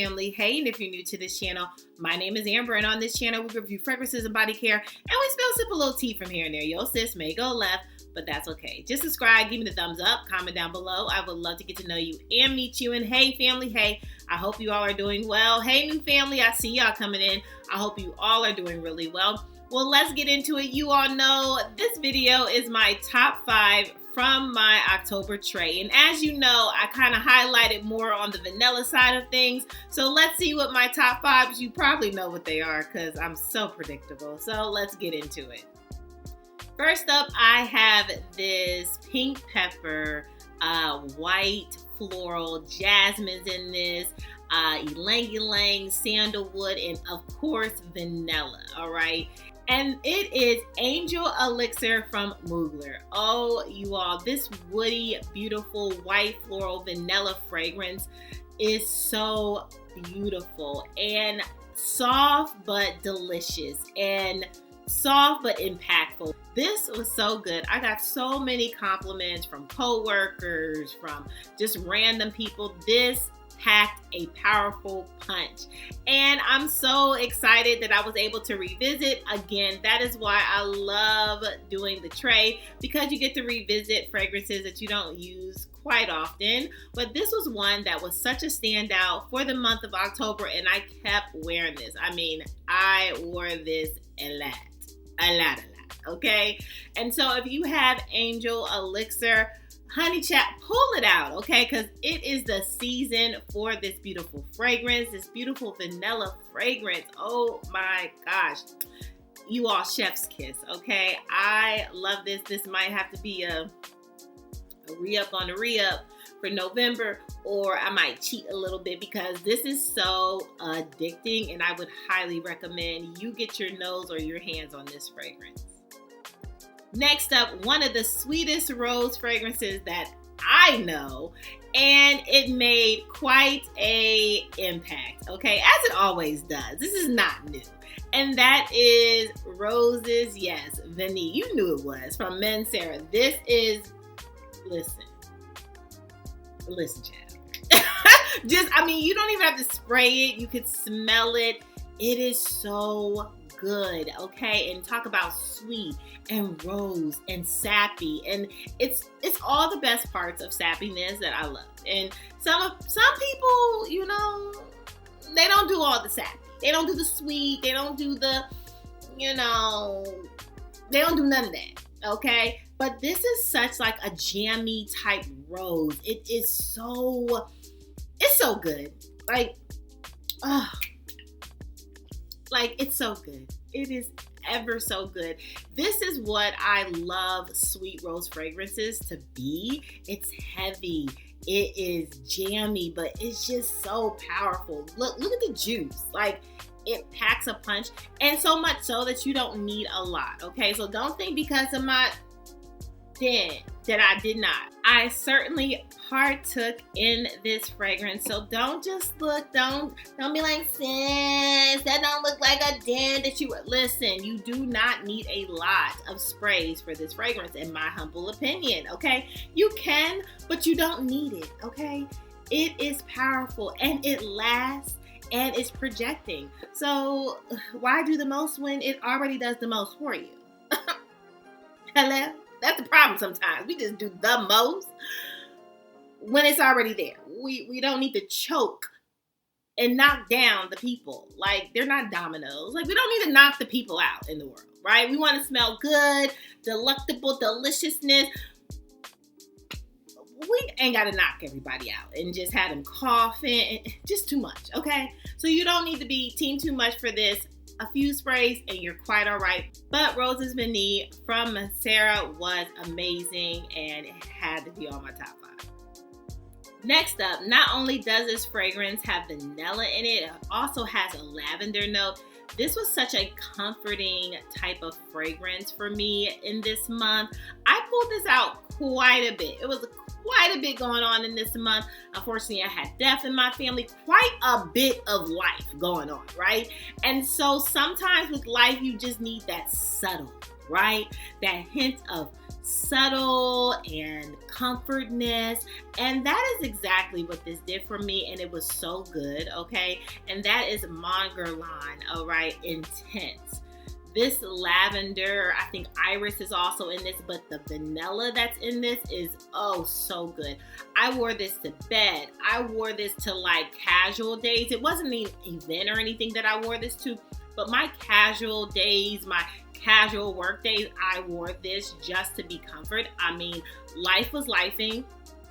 family. Hey, and if you're new to this channel, my name is Amber, and on this channel, we review fragrances and body care, and we sip a little tea from here and there. Yo, sis may go left, but that's okay. Just subscribe, give me the thumbs up, comment down below. I would love to get to know you and meet you. And hey, family, hey, I hope you all are doing well. Hey, new family, I see y'all coming in. I hope you all are doing really well. Well, let's get into it. You all know this video is my top 5 from my October tray. And as you know, I kind of highlighted more on the vanilla side of things. So let's see what my top 5s, you probably know what they are because I'm so predictable. So let's get into it. First up, I have this pink pepper, white floral, jasmine's in this, ylang ylang, sandalwood, and of course vanilla, all right? And it is Angel Elixir from Mugler. Oh, you all, this woody, beautiful, white floral vanilla fragrance is so beautiful and soft but delicious and soft but impactful. This was so good. I got so many compliments from coworkers, from just random people. This packed a powerful punch, and I'm so excited that I was able to revisit again. That is why I love doing the tray, because you get to revisit fragrances that you don't use quite often. But this was one that was such a standout for the month of October, and I kept wearing this. I mean, I wore this a lot, okay? And so if you have Angel Elixir, honey chat, pull it out, okay? Because it is the season for this beautiful fragrance, this beautiful vanilla fragrance. Oh my gosh. You all, chef's kiss, okay? I love this. This might have to be a re-up on the re-up for November, or I might cheat a little bit because this is so addicting, and I would highly recommend you get your nose or your hands on this fragrance. Next up, one of the sweetest rose fragrances that I know, and it made quite a impact, okay, as it always does. This is not new, and that is Rose's, yes, Vanille. You knew it was, from Men Sarah. This is, listen, child. I mean, you don't even have to spray it. You could smell it. It is so good, okay? And talk about sweet and rose and sappy, and it's all the best parts of sappiness that I love. And some people, you know, they don't do all the sappy. They don't do the sweet. They don't do the, you know, they don't do none of that, okay? But this is such like a jammy type rose. It is so, it's so good. Like, it's so good. It is ever so good. This is what I love sweet rose fragrances to be. It's heavy. It is jammy, but it's just so powerful. Look at the juice. Like, it packs a punch, and so much so that you don't need a lot, okay? So don't think because of my dent that I did not. I certainly partook in this fragrance, so don't just look, don't be like, sis, that don't look like a dent that you, listen, you do not need a lot of sprays for this fragrance, in my humble opinion, okay? You can, but you don't need it, okay? It is powerful, and it lasts, and it's projecting. So why do the most when it already does the most for you? Hello? That's the problem sometimes. We just do the most when it's already there. We don't need to choke and knock down the people. Like, they're not dominoes. Like, we don't need to knock the people out in the world, right? We want to smell good, delectable deliciousness. We ain't got to knock everybody out and just have them coughing. Just too much, okay? So you don't need to be team too much for this. A few sprays and you're quite all right. But Rose's Vanille from Sarah was amazing, and it had to be on my top 5. Next up, not only does this fragrance have vanilla in it, it also has a lavender note. This was such a comforting type of fragrance for me in this month. I pulled this out quite a bit. It was quite a bit going on in this month. Unfortunately, I had death in my family, quite a bit of life going on, right? And so sometimes with life, you just need that subtle, right? That hint of subtle and comfortness. And that is exactly what this did for me. And it was so good, okay? And that is Mongerline, all right? Intense. This lavender, I think iris is also in this, but the vanilla that's in this is, oh, so good. I wore this to bed. I wore this to like casual days. It wasn't an event or anything that I wore this to, but my casual days, my casual work days, I wore this just to be comfort. I mean, life was lifing.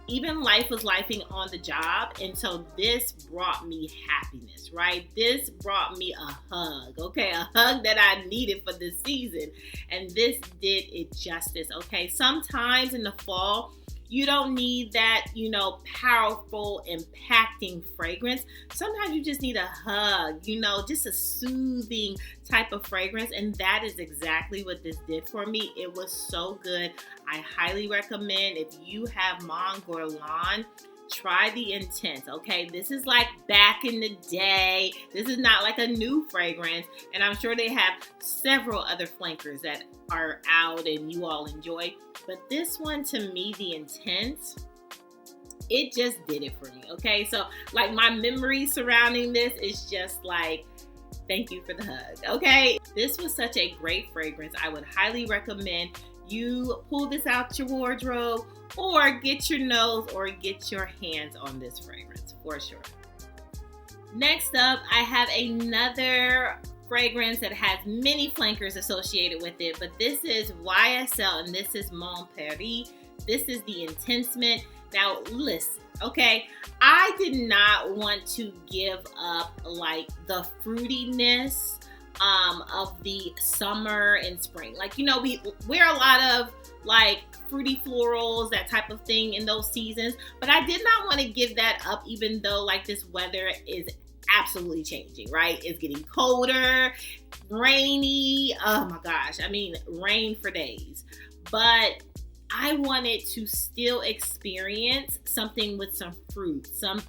Even life was lifing on the job. And so this brought me happiness, right? This brought me a hug, okay? A hug that I needed for this season. And this did it justice, okay? Sometimes in the fall, you don't need that, powerful, impacting fragrance. Sometimes you just need a hug, just a soothing type of fragrance. And that is exactly what this did for me. It was so good. I highly recommend, if you have Mongerline, try the Intense, okay? This is like back in the day. This is not like a new fragrance. And I'm sure they have several other flankers that are out and you all enjoy. But this one, to me, the Intense, it just did it for me, okay? So like my memory surrounding this is just like, thank you for the hug, okay? This was such a great fragrance. I would highly recommend you pull this out your wardrobe or get your nose or get your hands on this fragrance for sure. Next up, I have another fragrance that has many flankers associated with it, but this is YSL and this is Mon Paris. This is the Intense Mint. Now listen, okay, I did not want to give up like the fruitiness of the summer and spring. Like, we wear a lot of like fruity florals, that type of thing in those seasons, but I did not want to give that up even though like this weather is absolutely changing, right? It's getting colder, rainy. Oh my gosh. I mean, rain for days. But I wanted to still experience something with some fruit, some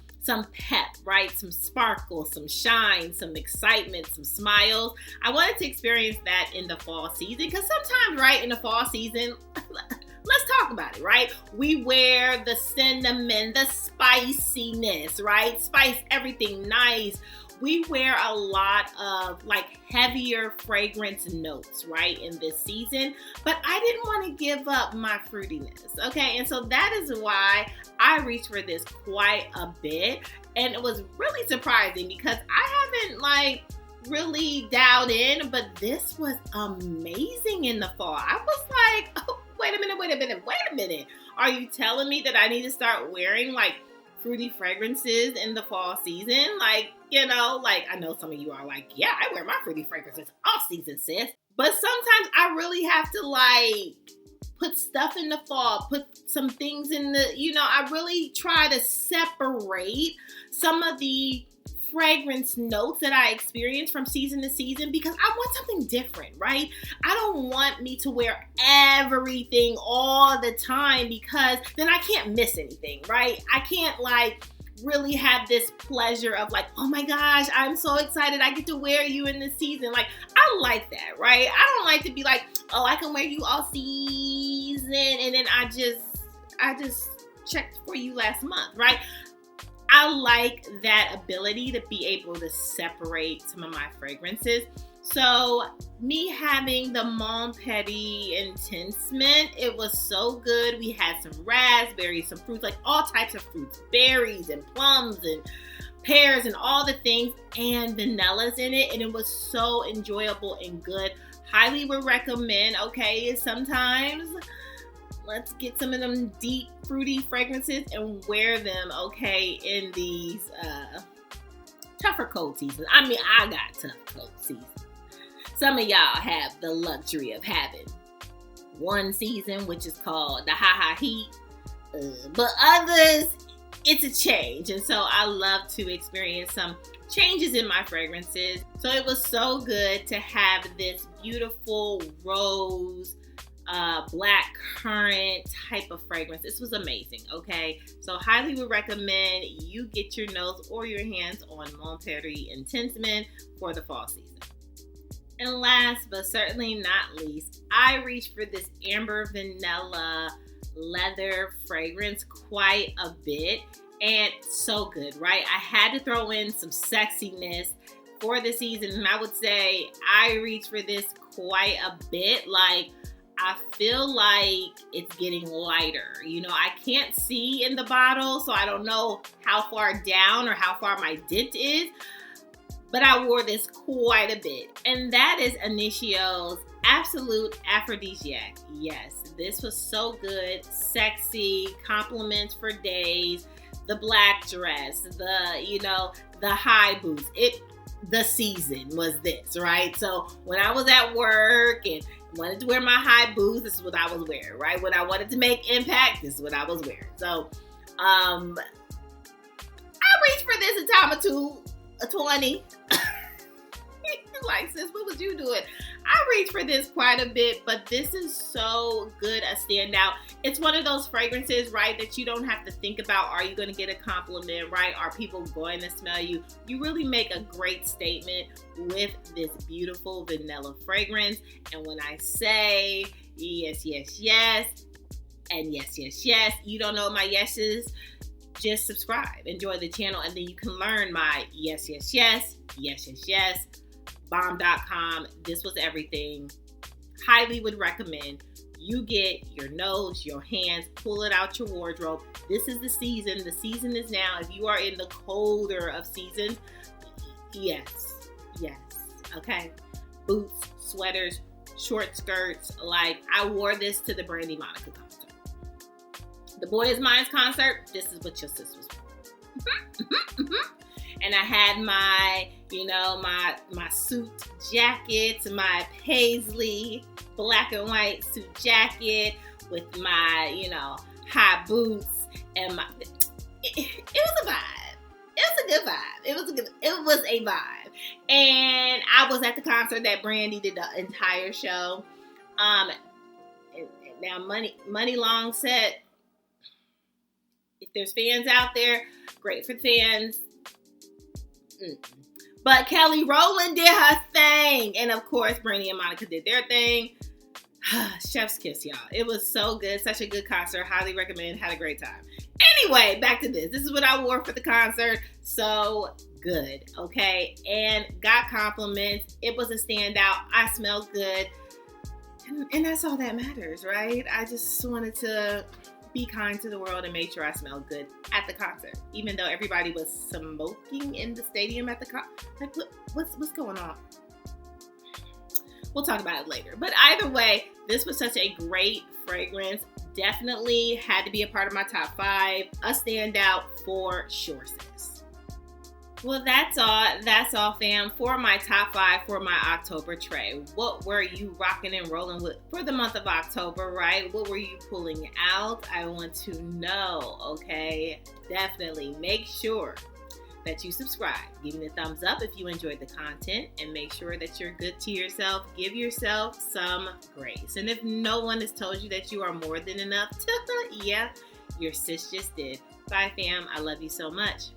pep, right? Some sparkle, some shine, some excitement, some smiles. I wanted to experience that in the fall season because sometimes, right, in the fall season, let's talk about it, right? We wear the cinnamon, the spiciness, right? Spice everything nice. We wear a lot of like heavier fragrance notes, right, in this season, but I didn't want to give up my fruitiness, okay? And so that is why I reached for this quite a bit, and it was really surprising because I haven't like really dialed in, but this was amazing in the fall. I was like, oh, wait a minute. Are you telling me that I need to start wearing like fruity fragrances in the fall season? Like, like I know some of you are like, yeah, I wear my fruity fragrances all season, sis. But sometimes I really have to like put stuff in the fall, put some things in the, I really try to separate some of the fragrance notes that I experience from season to season because I want something different, right? I don't want me to wear everything all the time because then I can't miss anything, right? I can't like really have this pleasure of like, oh my gosh, I'm so excited I get to wear you in this season. Like, I like that, right? I don't like to be like, oh, I can wear you all season and then I just checked for you last month, right? I like that ability to be able to separate some of my fragrances. So me having the Mon Paris Intense Mint, it was so good. We had some raspberries, some fruits, like all types of fruits, berries and plums and pears and all the things, and vanillas in it. And it was so enjoyable and good. Highly would recommend, okay, sometimes let's get some of them deep fruity fragrances and wear them, okay, in these tougher cold seasons. I mean, I got tough cold seasons. Some of y'all have the luxury of having one season, which is called the high heat. But others, it's a change. And so I love to experience some changes in my fragrances. So it was so good to have this beautiful rose black currant type of fragrance. This was amazing, okay? So highly would recommend you get your nose or your hands on Mon Prairie Intensement for the fall season. And last but certainly not least, I reached for this amber vanilla leather fragrance quite a bit, and so good, right? I had to throw in some sexiness for the season, and I would say I reached for this quite a bit. Like, I feel like it's getting lighter. You know, I can't see in the bottle, so I don't know how far down or how far my dent is, but I wore this quite a bit. And that is Inicio's Absolute Aphrodisiac. Yes, this was so good, sexy, compliments for days, the black dress, the high boots. The season was this, right? So when I was at work and wanted to wear my high boots, this is what I was wearing, right? When I wanted to make impact, this is what I was wearing. So I reached for this a time or two, a 20. Like, sis, what was you doing? I reached for this quite a bit, but this is so good, a standout. It's one of those fragrances, right, that you don't have to think about, are you going to get a compliment, right? Are people going to smell you? You really make a great statement with this beautiful vanilla fragrance. And when I say yes, yes, yes, and yes, yes, yes, you don't know my yeses, just subscribe, enjoy the channel, and then you can learn my yes, yes, yes, yes, yes, yes, bomb.com. This was everything. Highly would recommend you get your nose, your hands, pull it out your wardrobe. This is the season. The season is now. If you are in the colder of seasons, yes, yes, okay. Boots, sweaters, short skirts. Like, I wore this to the Brandy Monica concert. The Boy Is Mine's concert, this is what your sis was wearing. And I had my, my suit jackets, my paisley black and white suit jacket with my, high boots, and it was a vibe. It was a good vibe. It was a vibe. And I was at the concert that Brandy did the entire show. And now Money Long said, if there's fans out there, great for fans. But Kelly Rowland did her thing. And of course, Brandy and Monica did their thing. Chef's kiss, y'all. It was so good. Such a good concert. Highly recommend. Had a great time. Anyway, back to this. This is what I wore for the concert. So good. Okay. And got compliments. It was a standout. I smelled good. And that's all that matters, right? I just wanted to be kind to the world and make sure I smelled good at the concert, even though everybody was smoking in the stadium at the concert. Like, what's going on? We'll talk about it later. But either way, this was such a great fragrance. Definitely had to be a part of my top 5. A standout for sure, sis. Well, that's all, fam, for my top 5 for my October tray. What were you rocking and rolling with for the month of October, right? What were you pulling out? I want to know, okay? Definitely make sure that you subscribe. Give me the thumbs up if you enjoyed the content, and make sure that you're good to yourself. Give yourself some grace. And if no one has told you that you are more than enough, yeah, your sis just did. Bye, fam. I love you so much.